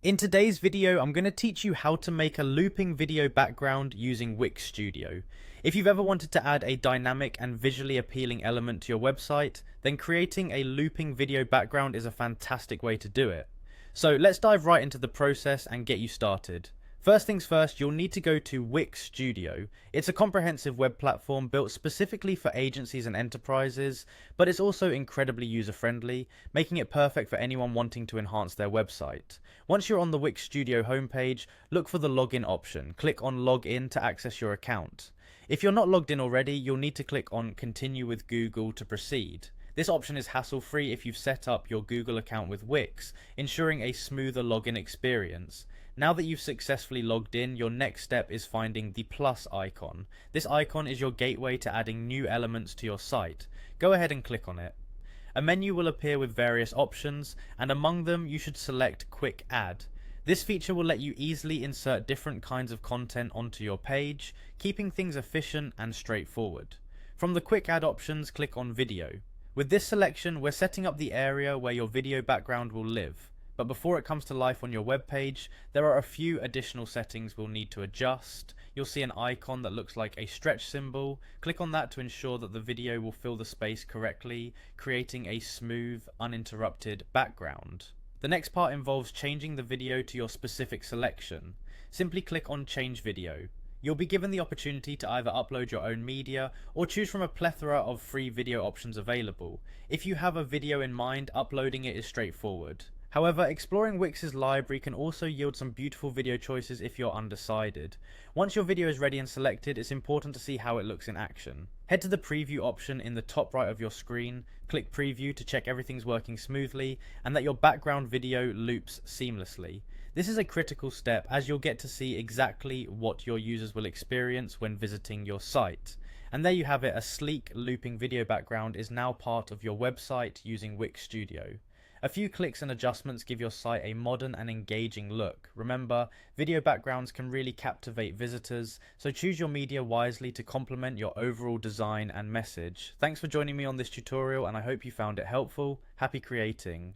In today's video, I'm going to teach you how to make a looping video background using Wix Studio. If you've ever wanted to add a dynamic and visually appealing element to your website, then creating a looping video background is a fantastic way to do it. So let's dive right into the process and get you started. First things first, you'll need to go to Wix Studio. It's a comprehensive web platform built specifically for agencies and enterprises, but it's also incredibly user-friendly, making it perfect for anyone wanting to enhance their website. Once you're on the Wix Studio homepage, look for the login option. Click on Login to access your account. If you're not logged in already, you'll need to click on Continue with Google to proceed. This option is hassle-free if you've set up your Google account with Wix, ensuring a smoother login experience. Now that you've successfully logged in, your next step is finding the plus icon. This icon is your gateway to adding new elements to your site. Go ahead and click on it. A menu will appear with various options, and among them you should select Quick Add. This feature will let you easily insert different kinds of content onto your page, keeping things efficient and straightforward. From the Quick Add options, click on Video. With this selection, we're setting up the area where your video background will live. But before it comes to life on your web page, there are a few additional settings we'll need to adjust. You'll see an icon that looks like a stretch symbol. Click on that to ensure that the video will fill the space correctly, creating a smooth, uninterrupted background. The next part involves changing the video to your specific selection. Simply click on Change Video. You'll be given the opportunity to either upload your own media or choose from a plethora of free video options available. If you have a video in mind, uploading it is straightforward. However, exploring Wix's library can also yield some beautiful video choices if you're undecided. Once your video is ready and selected, it's important to see how it looks in action. Head to the preview option in the top right of your screen, click preview to check everything's working smoothly and that your background video loops seamlessly. This is a critical step as you'll get to see exactly what your users will experience when visiting your site. And there you have it, a sleek looping video background is now part of your website using Wix Studio. A few clicks and adjustments give your site a modern and engaging look. Remember, video backgrounds can really captivate visitors, so choose your media wisely to complement your overall design and message. Thanks for joining me on this tutorial and I hope you found it helpful. Happy creating!